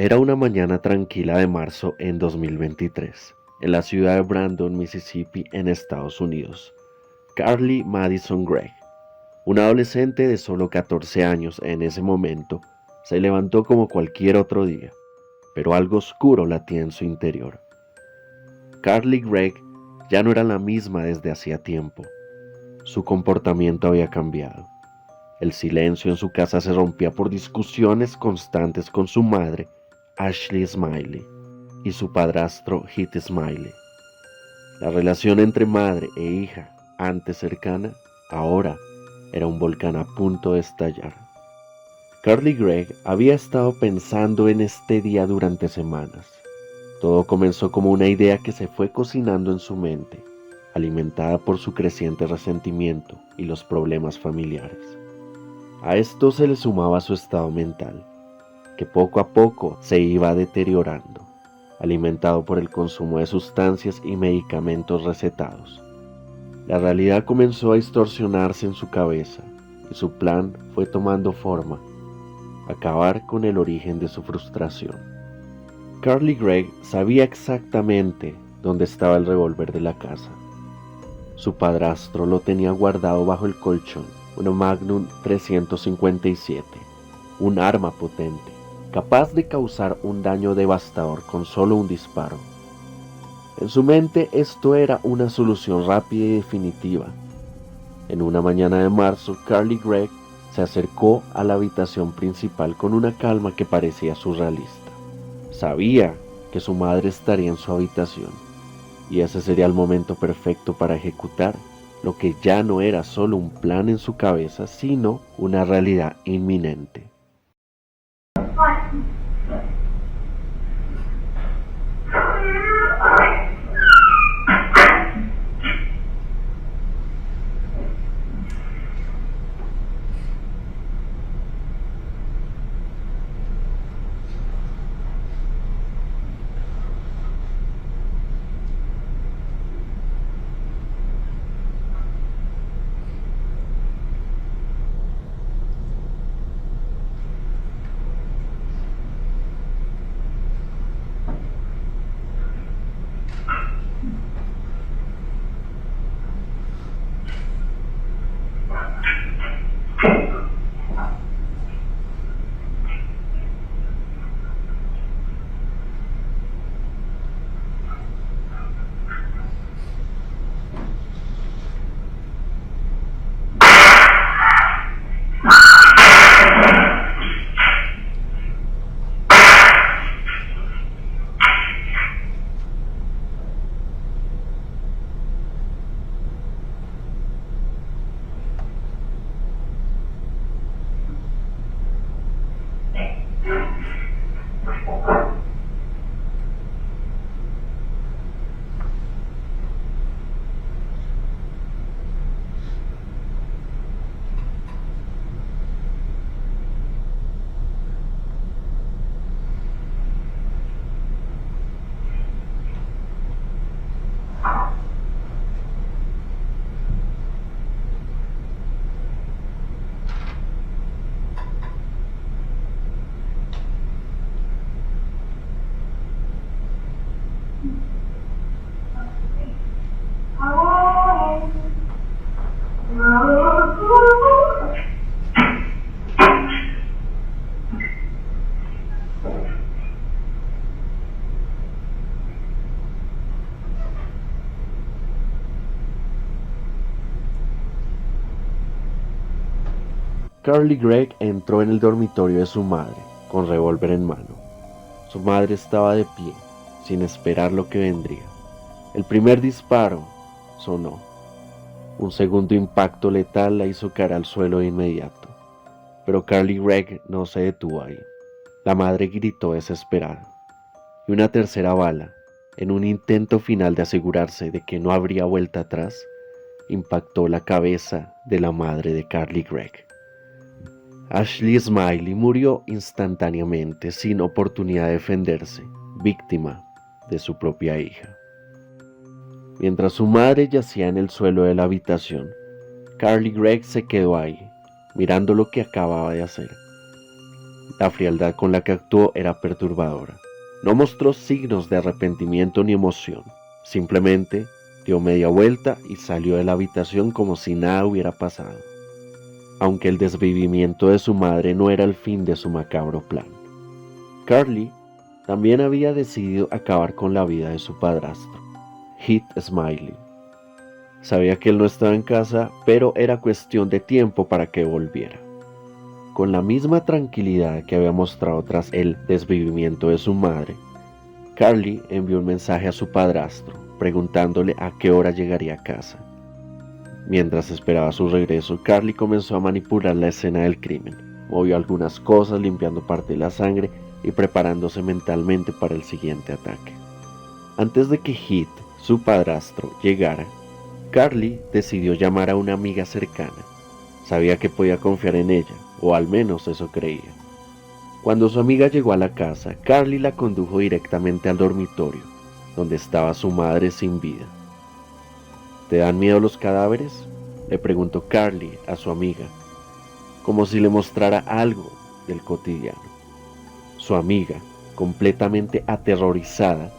Era una mañana tranquila de marzo en 2023, en la ciudad de Brandon, Mississippi, en Estados Unidos. Carly Madison Gregg, una adolescente de solo 14 años en ese momento, se levantó como cualquier otro día, pero algo oscuro latía en su interior. Carly Gregg ya no era la misma desde hacía tiempo. Su comportamiento había cambiado. El silencio en su casa se rompía por discusiones constantes con su madre, Ashley Smiley, y su padrastro, Heath Smiley. La relación entre madre e hija, antes cercana, ahora era un volcán a punto de estallar. Carly Gregg había estado pensando en este día durante semanas. Todo comenzó como una idea que se fue cocinando en su mente, alimentada por su creciente resentimiento y los problemas familiares. A esto se le sumaba su estado mental, que poco a poco se iba deteriorando, alimentado por el consumo de sustancias y medicamentos recetados. La realidad comenzó a distorsionarse en su cabeza y su plan fue tomando forma: acabar con el origen de su frustración. Carly Gregg sabía exactamente dónde estaba el revólver de la casa. Su padrastro lo tenía guardado bajo el colchón, una Magnum 357, un arma potente, capaz de causar un daño devastador con solo un disparo. En su mente esto era una solución rápida y definitiva. En una mañana de marzo, Carly Gregg se acercó a la habitación principal con una calma que parecía surrealista. Sabía que su madre estaría en su habitación, y ese sería el momento perfecto para ejecutar lo que ya no era solo un plan en su cabeza, sino una realidad inminente. Carly Gregg entró en el dormitorio de su madre, con revólver en mano. Su madre estaba de pie, sin esperar lo que vendría. El primer disparo sonó. Un segundo impacto letal la hizo caer al suelo de inmediato. Pero Carly Gregg no se detuvo ahí. La madre gritó desesperada. Y una tercera bala, en un intento final de asegurarse de que no habría vuelta atrás, impactó la cabeza de la madre de Carly Gregg. Ashley Smiley murió instantáneamente, sin oportunidad de defenderse, víctima de su propia hija. Mientras su madre yacía en el suelo de la habitación, Carly Gregg se quedó ahí, mirando lo que acababa de hacer. La frialdad con la que actuó era perturbadora. No mostró signos de arrepentimiento ni emoción. Simplemente dio media vuelta y salió de la habitación como si nada hubiera pasado. Aunque el desvivimiento de su madre no era el fin de su macabro plan. Carly también había decidido acabar con la vida de su padrastro, Heath Smiley. Sabía que él no estaba en casa, pero era cuestión de tiempo para que volviera. Con la misma tranquilidad que había mostrado tras el desvivimiento de su madre, Carly envió un mensaje a su padrastro, preguntándole a qué hora llegaría a casa. Mientras esperaba su regreso, Carly comenzó a manipular la escena del crimen. Movió algunas cosas, limpiando parte de la sangre y preparándose mentalmente para el siguiente ataque. Antes de que Heath, su padrastro, llegara, Carly decidió llamar a una amiga cercana. Sabía que podía confiar en ella, o al menos eso creía. Cuando su amiga llegó a la casa, Carly la condujo directamente al dormitorio, donde estaba su madre sin vida. ¿Te dan miedo los cadáveres?, le preguntó Carly a su amiga, como si le mostrara algo del cotidiano. Su amiga, completamente aterrorizada,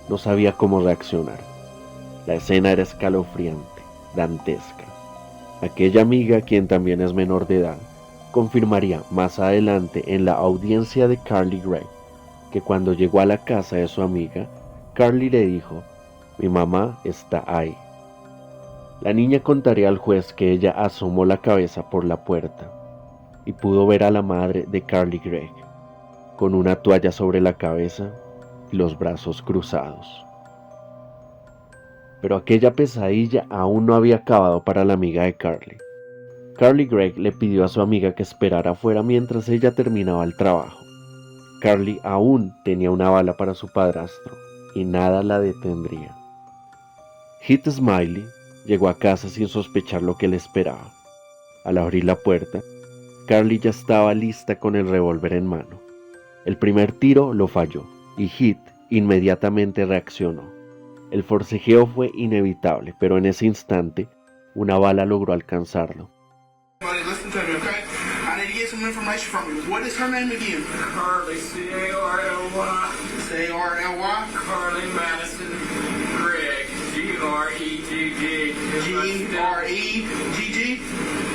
no sabía cómo reaccionar. La escena era escalofriante, dantesca. Aquella amiga, quien también es menor de edad, confirmaría más adelante en la audiencia de Carly Gregg que cuando llegó a la casa de su amiga, Carly le dijo: «Mi mamá está ahí». La niña contaría al juez que ella asomó la cabeza por la puerta y pudo ver a la madre de Carly Gregg, con una toalla sobre la cabeza y los brazos cruzados. Pero aquella pesadilla aún no había acabado para la amiga de Carly. Carly Gregg le pidió a su amiga que esperara afuera mientras ella terminaba el trabajo. Carly aún tenía una bala para su padrastro y nada la detendría. Heath Smiley llegó a casa sin sospechar lo que le esperaba. Al abrir la puerta, Carly ya estaba lista con el revólver en mano. El primer tiro lo falló y Heath inmediatamente reaccionó. El forcejeo fue inevitable, pero en ese instante una bala logró alcanzarlo. Listen to me, okay? I need to get some information from you. What is her name again? Carly, C-A-R-L-Y. C-A-R-L-Y? Carly Madison Gregg, G-R-E-G-G. G-R-E-G-G?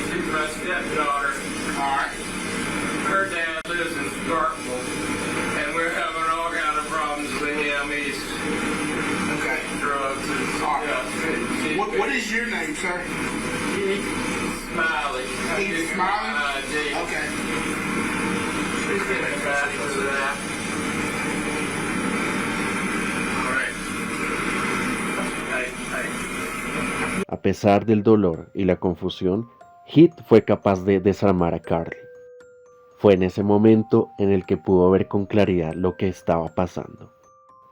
She's my stepdaughter. Alright. Her dad lives in Starkville, and we're having all kind of problems with him. He's Okay. drugs and Alright. stuff. What is your name, sir? Heath Smiley. Heath Smiley? ID. Okay. She's getting back for that. Alright. Hey. A pesar del dolor y la confusión, Heath fue capaz de desarmar a Carly. Fue en ese momento en el que pudo ver con claridad lo que estaba pasando.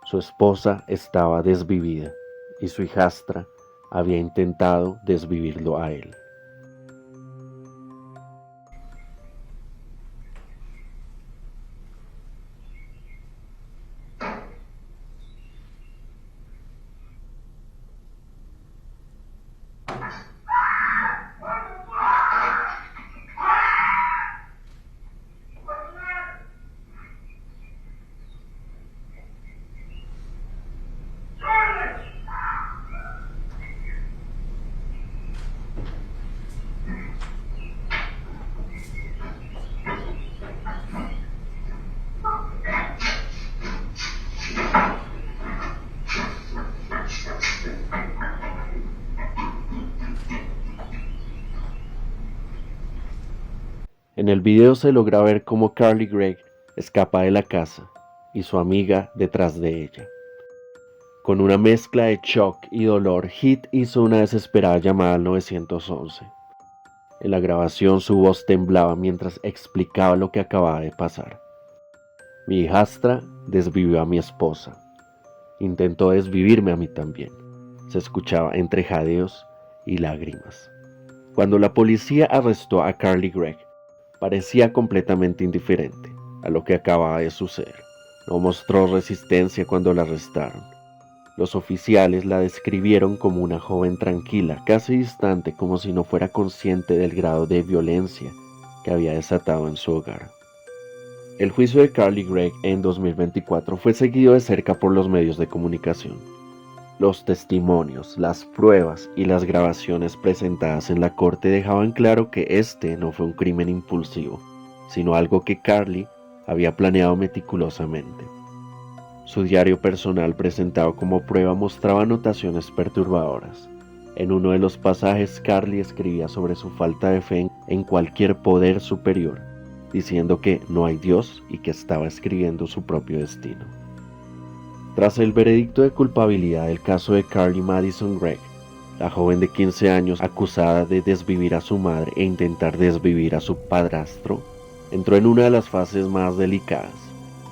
Su esposa estaba desvivida y su hijastra había intentado desvivirlo a él. En el video se logra ver cómo Carly Gregg escapa de la casa y su amiga detrás de ella. Con una mezcla de shock y dolor, Heath hizo una desesperada llamada al 911. En la grabación su voz temblaba mientras explicaba lo que acababa de pasar. Mi hijastra desvivió a mi esposa. Intentó desvivirme a mí también. Se escuchaba entre jadeos y lágrimas. Cuando la policía arrestó a Carly Gregg, parecía completamente indiferente a lo que acababa de suceder. No mostró resistencia cuando la arrestaron. Los oficiales la describieron como una joven tranquila, casi distante, como si no fuera consciente del grado de violencia que había desatado en su hogar. El juicio de Carly Gregg en 2024 fue seguido de cerca por los medios de comunicación. Los testimonios, las pruebas y las grabaciones presentadas en la corte dejaban claro que este no fue un crimen impulsivo, sino algo que Carly había planeado meticulosamente. Su diario personal presentado como prueba mostraba anotaciones perturbadoras. En uno de los pasajes, Carly escribía sobre su falta de fe en cualquier poder superior, diciendo que no hay Dios y que estaba escribiendo su propio destino. Tras el veredicto de culpabilidad del caso de Carly Madison Gregg, la joven de 15 años acusada de desvivir a su madre e intentar desvivir a su padrastro, entró en una de las fases más delicadas,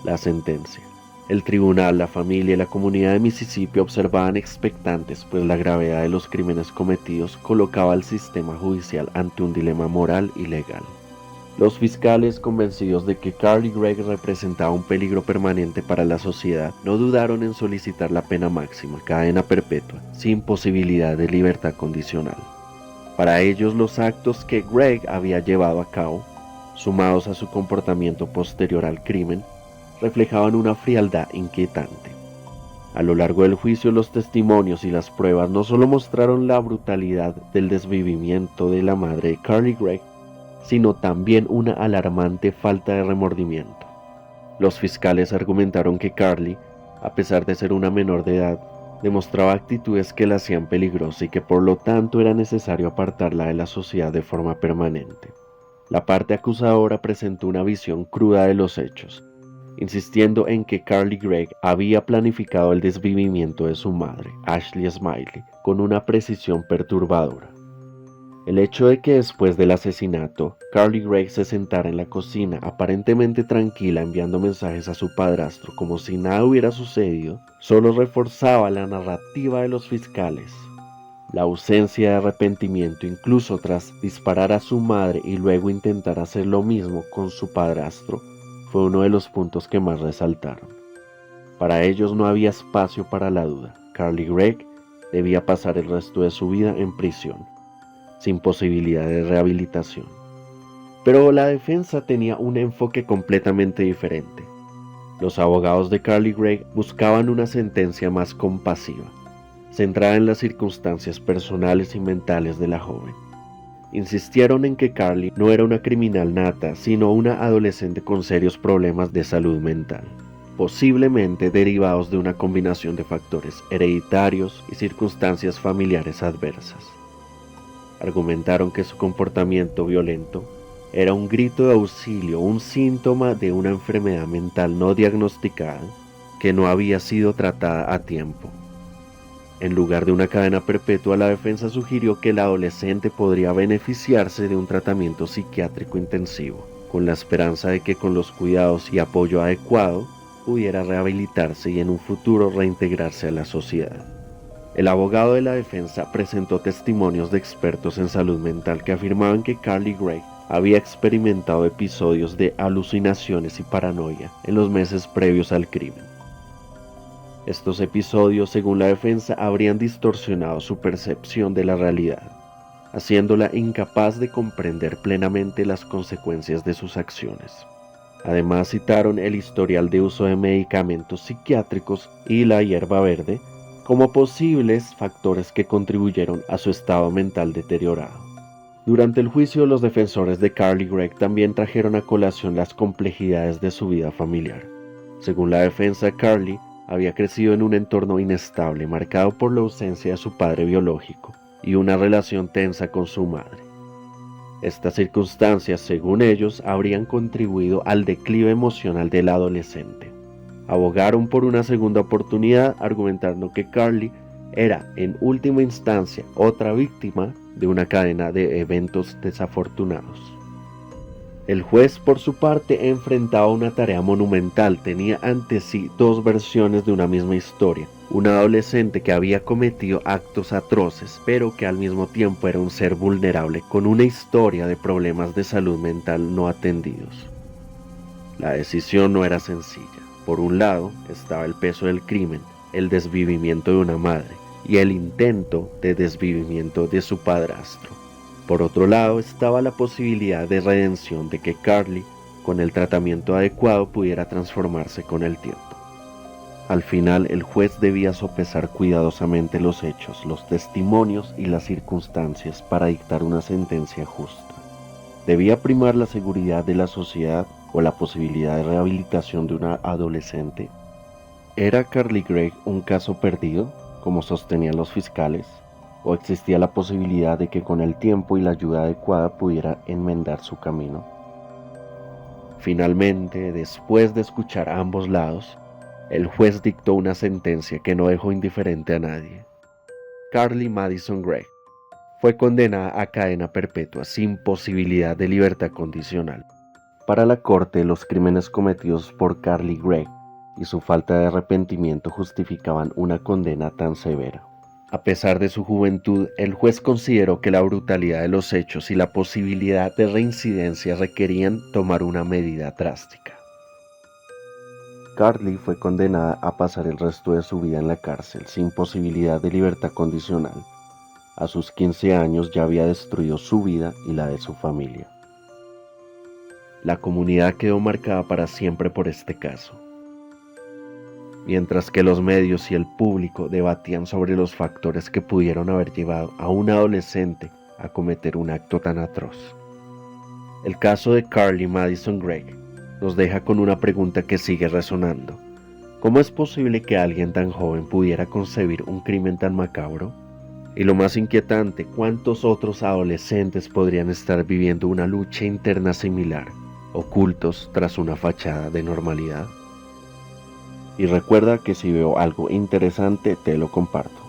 la sentencia. El tribunal, la familia y la comunidad de Mississippi observaban expectantes, pues la gravedad de los crímenes cometidos colocaba al sistema judicial ante un dilema moral y legal. Los fiscales, convencidos de que Carly Gregg representaba un peligro permanente para la sociedad, no dudaron en solicitar la pena máxima, cadena perpetua, sin posibilidad de libertad condicional. Para ellos, los actos que Gregg había llevado a cabo, sumados a su comportamiento posterior al crimen, reflejaban una frialdad inquietante. A lo largo del juicio, los testimonios y las pruebas no solo mostraron la brutalidad del desvivimiento de la madre de Carly Gregg, sino también una alarmante falta de remordimiento. Los fiscales argumentaron que Carly, a pesar de ser una menor de edad, demostraba actitudes que la hacían peligrosa y que por lo tanto era necesario apartarla de la sociedad de forma permanente. La parte acusadora presentó una visión cruda de los hechos, insistiendo en que Carly Gregg había planificado el desvivimiento de su madre, Ashley Smiley, con una precisión perturbadora. El hecho de que después del asesinato, Carly Gregg se sentara en la cocina aparentemente tranquila enviando mensajes a su padrastro como si nada hubiera sucedido, solo reforzaba la narrativa de los fiscales. La ausencia de arrepentimiento incluso tras disparar a su madre y luego intentar hacer lo mismo con su padrastro fue uno de los puntos que más resaltaron. Para ellos no había espacio para la duda. Carly Gregg debía pasar el resto de su vida en prisión, sin posibilidad de rehabilitación. Pero la defensa tenía un enfoque completamente diferente. Los abogados de Carly Gregg buscaban una sentencia más compasiva, centrada en las circunstancias personales y mentales de la joven. Insistieron en que Carly no era una criminal nata, sino una adolescente con serios problemas de salud mental, posiblemente derivados de una combinación de factores hereditarios y circunstancias familiares adversas. Argumentaron que su comportamiento violento era un grito de auxilio, un síntoma de una enfermedad mental no diagnosticada que no había sido tratada a tiempo. En lugar de una cadena perpetua, la defensa sugirió que el adolescente podría beneficiarse de un tratamiento psiquiátrico intensivo, con la esperanza de que con los cuidados y apoyo adecuado pudiera rehabilitarse y en un futuro reintegrarse a la sociedad. El abogado de la defensa presentó testimonios de expertos en salud mental que afirmaban que Carly Gregg había experimentado episodios de alucinaciones y paranoia en los meses previos al crimen. Estos episodios, según la defensa, habrían distorsionado su percepción de la realidad, haciéndola incapaz de comprender plenamente las consecuencias de sus acciones. Además, citaron el historial de uso de medicamentos psiquiátricos y la hierba verde como posibles factores que contribuyeron a su estado mental deteriorado. Durante el juicio, los defensores de Carly Gregg también trajeron a colación las complejidades de su vida familiar. Según la defensa, Carly había crecido en un entorno inestable, marcado por la ausencia de su padre biológico y una relación tensa con su madre. Estas circunstancias, según ellos, habrían contribuido al declive emocional del adolescente. Abogaron por una segunda oportunidad, argumentando que Carly era, en última instancia, otra víctima de una cadena de eventos desafortunados. El juez, por su parte, enfrentaba una tarea monumental. Tenía ante sí dos versiones de una misma historia. Un adolescente que había cometido actos atroces, pero que al mismo tiempo era un ser vulnerable, con una historia de problemas de salud mental no atendidos. La decisión no era sencilla. Por un lado estaba el peso del crimen, el desvivimiento de una madre y el intento de desvivimiento de su padrastro. Por otro lado estaba la posibilidad de redención de que Carly con el tratamiento adecuado pudiera transformarse con el tiempo. Al final, el juez debía sopesar cuidadosamente los hechos, los testimonios y las circunstancias para dictar una sentencia justa. ¿Debía primar la seguridad de la sociedad o la posibilidad de rehabilitación de una adolescente? ¿Era Carly Gregg un caso perdido, como sostenían los fiscales? ¿O existía la posibilidad de que con el tiempo y la ayuda adecuada pudiera enmendar su camino? Finalmente, después de escuchar a ambos lados, el juez dictó una sentencia que no dejó indiferente a nadie. Carly Madison Gregg fue condenada a cadena perpetua sin posibilidad de libertad condicional. Para la corte, los crímenes cometidos por Carly Gregg y su falta de arrepentimiento justificaban una condena tan severa. A pesar de su juventud, el juez consideró que la brutalidad de los hechos y la posibilidad de reincidencia requerían tomar una medida drástica. Carly fue condenada a pasar el resto de su vida en la cárcel sin posibilidad de libertad condicional. A sus 15 años ya había destruido su vida y la de su familia. La comunidad quedó marcada para siempre por este caso. Mientras que los medios y el público debatían sobre los factores que pudieron haber llevado a un adolescente a cometer un acto tan atroz. El caso de Carly Madison Gregg nos deja con una pregunta que sigue resonando. ¿Cómo es posible que alguien tan joven pudiera concebir un crimen tan macabro? Y lo más inquietante, ¿cuántos otros adolescentes podrían estar viviendo una lucha interna similar, ocultos tras una fachada de normalidad? Y recuerda que si veo algo interesante te lo comparto.